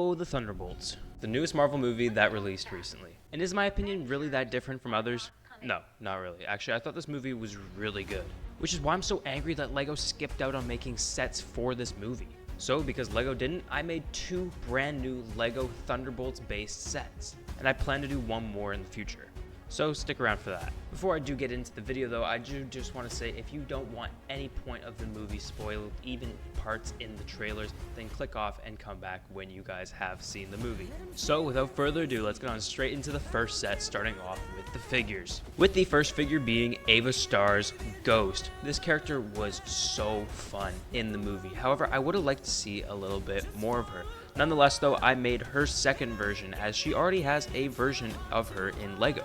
So, the Thunderbolts, the newest Marvel movie that released recently. And is my opinion really that different from others? No, not really. Actually, I thought this movie was really good. Which is why I'm so angry that Lego skipped out on making sets for this movie. So, because Lego didn't, I made 2 brand new Lego Thunderbolts based sets. And I plan to do one more in the future. So stick around for that. Before I do get into the video though, I do just want to say if you don't want any point of the movie spoiled, even parts in the trailers, then click off and come back when you guys have seen the movie. So without further ado, let's get on straight into the first set, starting off with the figures. With the first figure being Ava Starr's Ghost. This character was so fun in the movie. However, I would have liked to see a little bit more of her. Nonetheless though, I made her second version as she already has a version of her in Lego.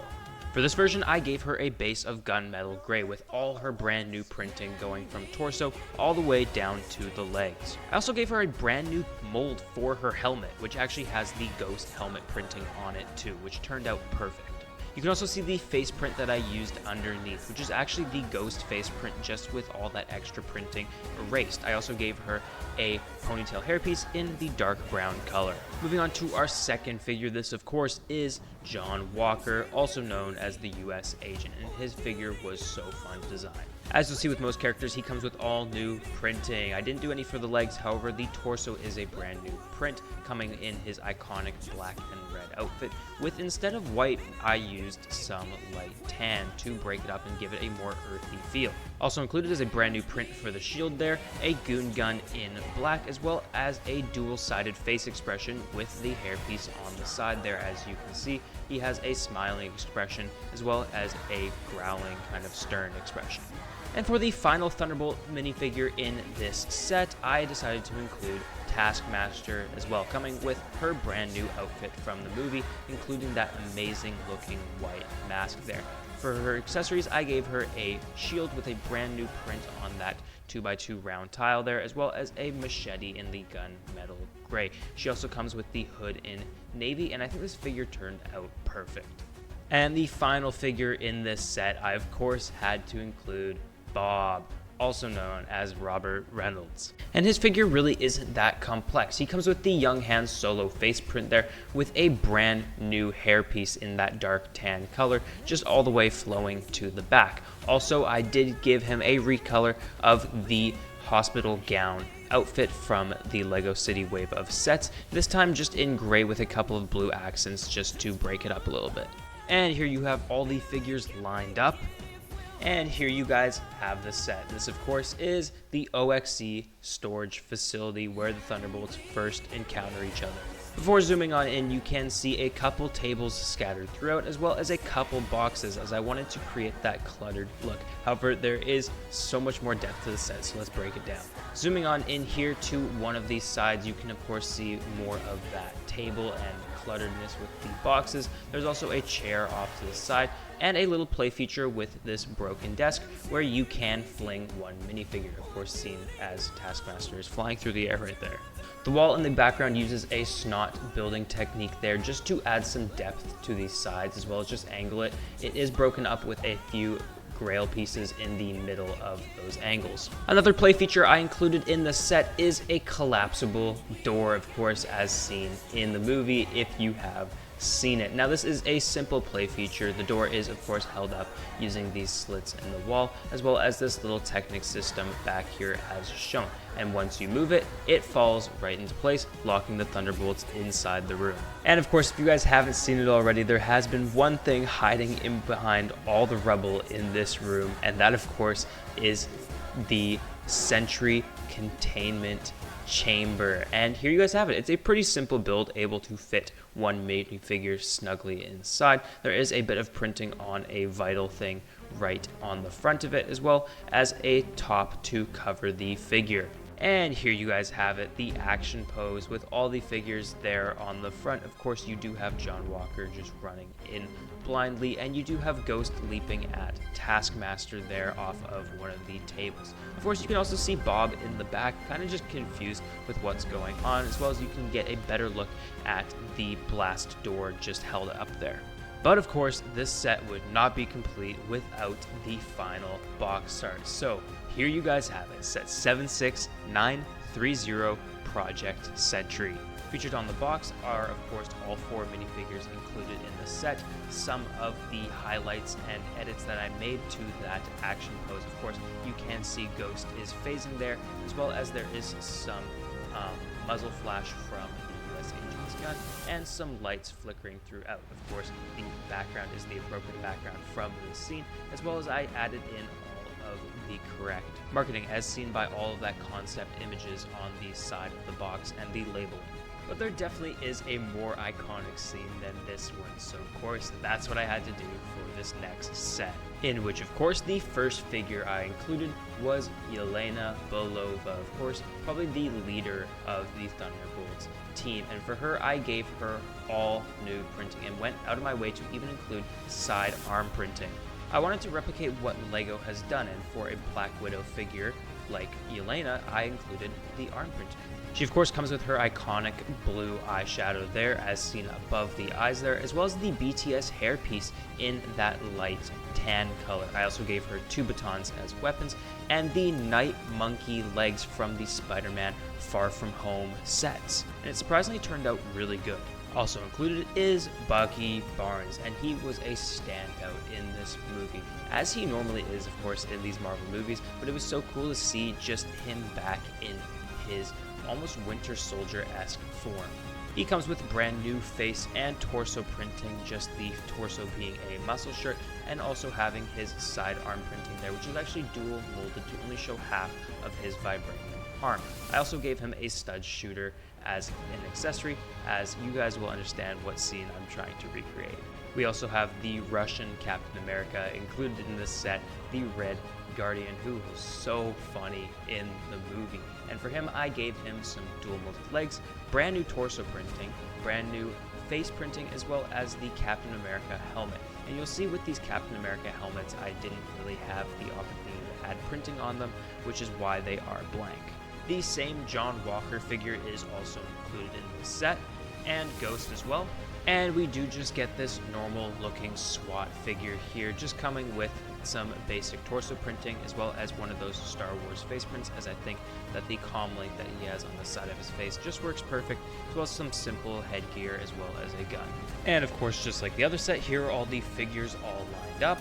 For this version, I gave her a base of gunmetal gray with all her brand new printing going from torso all the way down to the legs. I also gave her a brand new mold for her helmet, which actually has the Ghost helmet printing on it too, which turned out perfect. You can also see the face print that I used underneath, which is actually the Ghost face print just with all that extra printing erased. I also gave her a ponytail hairpiece in the dark brown color. Moving on to our second figure, this of course is John Walker, also known as the US Agent, and his figure was so fun to design. As you'll see with most characters, he comes with all new printing. I didn't do any for the legs, however, the torso is a brand new print, coming in his iconic black and red outfit, with instead of white, I used some light tan to break it up and give it a more earthy feel. Also included is a brand new print for the shield there, a goon gun in black, as well as a dual-sided face expression with the hairpiece on the side there. As you can see, he has a smiling expression as well as a growling kind of stern expression. And for the final Thunderbolt minifigure in this set, I decided to include Taskmaster as well, coming with her brand new outfit from the movie, including that amazing looking white mask there. For her accessories, I gave her a shield with a brand new print on that 2x2 round tile there, as well as a machete in the gunmetal gray. She also comes with the hood in navy, and I think this figure turned out perfect. And the final figure in this set, I of course had to include Bob, also known as Robert Reynolds. And his figure really isn't that complex. He comes with the Young Han Solo face print there with a brand new hairpiece in that dark tan color, just all the way flowing to the back. Also, I did give him a recolor of the hospital gown outfit from the Lego City wave of sets, this time just in gray with a couple of blue accents just to break it up a little bit. And here you have all the figures lined up. And here you guys have the set. This, of course, is the OXC storage facility where the Thunderbolts first encounter each other. Before zooming on in, you can see a couple tables scattered throughout, as well as a couple boxes, as I wanted to create that cluttered look. However, there is so much more depth to the set, so let's break it down. Zooming on in here to one of these sides, you can, of course, see more of that table and clutteredness with the boxes. There's also a chair off to the side, and a little play feature with this broken desk where you can fling one minifigure, of course seen as Taskmaster is flying through the air right there. The wall in the background uses a snot building technique there just to add some depth to these sides as well as just angle it. It is broken up with a few grail pieces in the middle of those angles. Another play feature I included in the set is a collapsible door, of course, as seen in the movie if you have seen it. Now this is a simple play feature. The door is of course held up using these slits in the wall, as well as this little Technic system back here as shown. And once you move it, it falls right into place, locking the Thunderbolts inside the room. And of course, if you guys haven't seen it already, there has been one thing hiding in behind all the rubble in this room, and that of course is the Sentry containment chamber. And here you guys have it. It's a pretty simple build, able to fit one minifigure snugly inside. There is a bit of printing on a vital thing right on the front of it, as well as a top to cover the figure. And here you guys have it, the action pose with all the figures there on the front. Of course, you do have John Walker just running in blindly, and you do have Ghost leaping at Taskmaster there off of one of the tables. Of course, you can also see Bob in the back, kind of just confused with what's going on, as well as you can get a better look at the blast door just held up there. But of course, this set would not be complete without the final box art. So here you guys have it, set 76930 Project Sentry. Featured on the box are, of course, all 4 minifigures included in the set, some of the highlights and edits that I made to that action pose. Of course, you can see Ghost is phasing there, as well as there is some muzzle flash from the US agent's gun, and some lights flickering throughout. Of course, the background is the appropriate background from the scene, as well as I added in all of the correct marketing as seen by all of that concept images on the side of the box and the labeling. But there definitely is a more iconic scene than this one, so of course that's what I had to do for this next set. In which, of course, the first figure I included was Yelena Belova, of course, probably the leader of the Thunderbolts team, and for her I gave her all new printing and went out of my way to even include side arm printing. I wanted to replicate what Lego has done, and for a Black Widow figure like Yelena, I included the arm printing. She of course comes with her iconic blue eyeshadow there as seen above the eyes there, as well as the BTS hairpiece in that light tan color. I also gave her 2 batons as weapons and the night monkey legs from the Spider-Man Far From Home sets, and it surprisingly turned out really good. Also included is Bucky Barnes, and he was a standout in this movie, as he normally is of course in these Marvel movies, but it was so cool to see just him back in his almost Winter Soldier-esque form. He comes with brand new face and torso printing, just the torso being a muscle shirt, and also having his side arm printing there, which is actually dual molded to only show half of his vibranium arm. I also gave him a stud shooter as an accessory, as you guys will understand what scene I'm trying to recreate. We also have the Russian Captain America included in this set, the Red Guardian, who was so funny in the movie. And for him, I gave him some dual molded legs, brand new torso printing, brand new face printing, as well as the Captain America helmet. And you'll see with these Captain America helmets, I didn't really have the opportunity to add printing on them, which is why they are blank. The same John Walker figure is also included in this set, and Ghost as well. And we do just get this normal looking SWAT figure here, just coming with some basic torso printing, as well as one of those Star Wars face prints, as I think that the comm link that he has on the side of his face just works perfect, as well as some simple headgear as well as a gun. And of course, just like the other set, here are all the figures all lined up.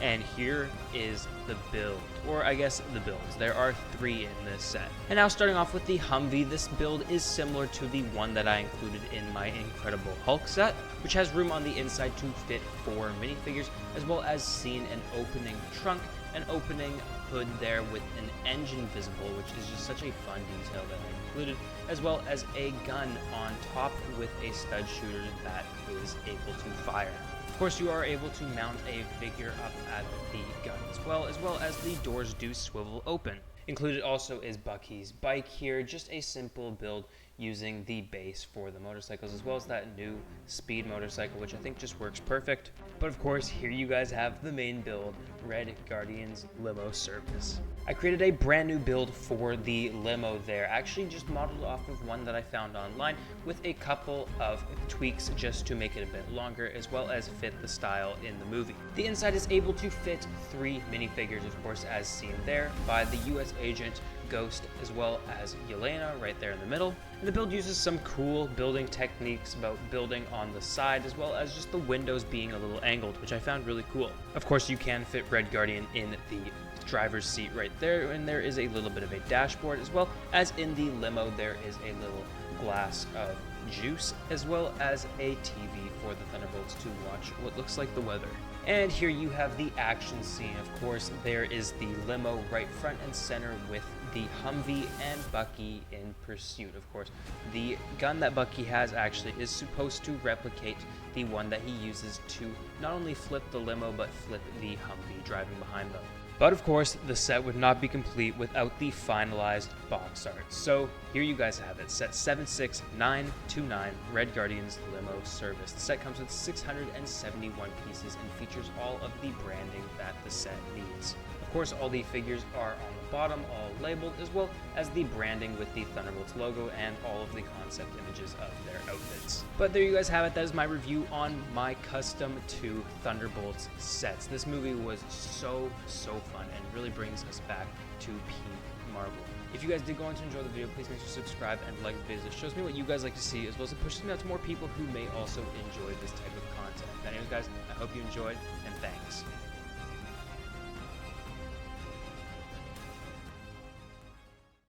And here is the build, or I guess the builds. There are 3 in this set. And now starting off with the Humvee, this build is similar to the one that I included in my Incredible Hulk set, which has room on the inside to fit 4 minifigures, as well as seen an opening trunk, an opening hood there with an engine visible, which is just such a fun detail that I included, as well as a gun on top with a stud shooter that is able to fire. Of course, you are able to mount a figure up at the gun as well as the doors do swivel open. Included also is Bucky's bike here, just a simple build using the base for the motorcycles, as well as that new speed motorcycle, which I think just works perfect. But of course, here you guys have the main build, Red Guardians Limo Service. I created a brand new build for the limo there, actually just modeled off of one that I found online, with a couple of tweaks just to make it a bit longer, as well as fit the style in the movie. The inside is able to fit 3 minifigures, of course, as seen there by the US agent, Ghost, as well as Yelena right there in the middle. And the build uses some cool building techniques about building on the side, as well as just the windows being a little angled, which I found really cool. Of course, you can fit Red Guardian in the driver's seat right there, and there is a little bit of a dashboard, as well as in the limo there is a little glass of juice, as well as a TV for the Thunderbolts to watch what looks like the weather. And here you have the action scene. Of course, there is the limo right front and center with the Humvee and Bucky in pursuit. Of course, the gun that Bucky has actually is supposed to replicate the one that he uses to not only flip the limo, but flip the Humvee driving behind them. But of course, the set would not be complete without the finalized box art. So here you guys have it, set 76929, Red Guardians Limo Service. The set comes with 671 pieces and features all of the branding that the set needs. Of course, all the figures are on the bottom, all labeled, as well as the branding with the Thunderbolts logo and all of the concept images of their outfits. But there you guys have it. That is my review on my custom 2 Thunderbolts sets. This movie was so fun and really brings us back to peak Marvel. If you guys did go on to enjoy the video, please make sure to subscribe and like the videos. It shows me what you guys like to see, as well as it pushes me out to more people who may also enjoy this type of content. But anyways, guys, I hope you enjoyed, and thanks.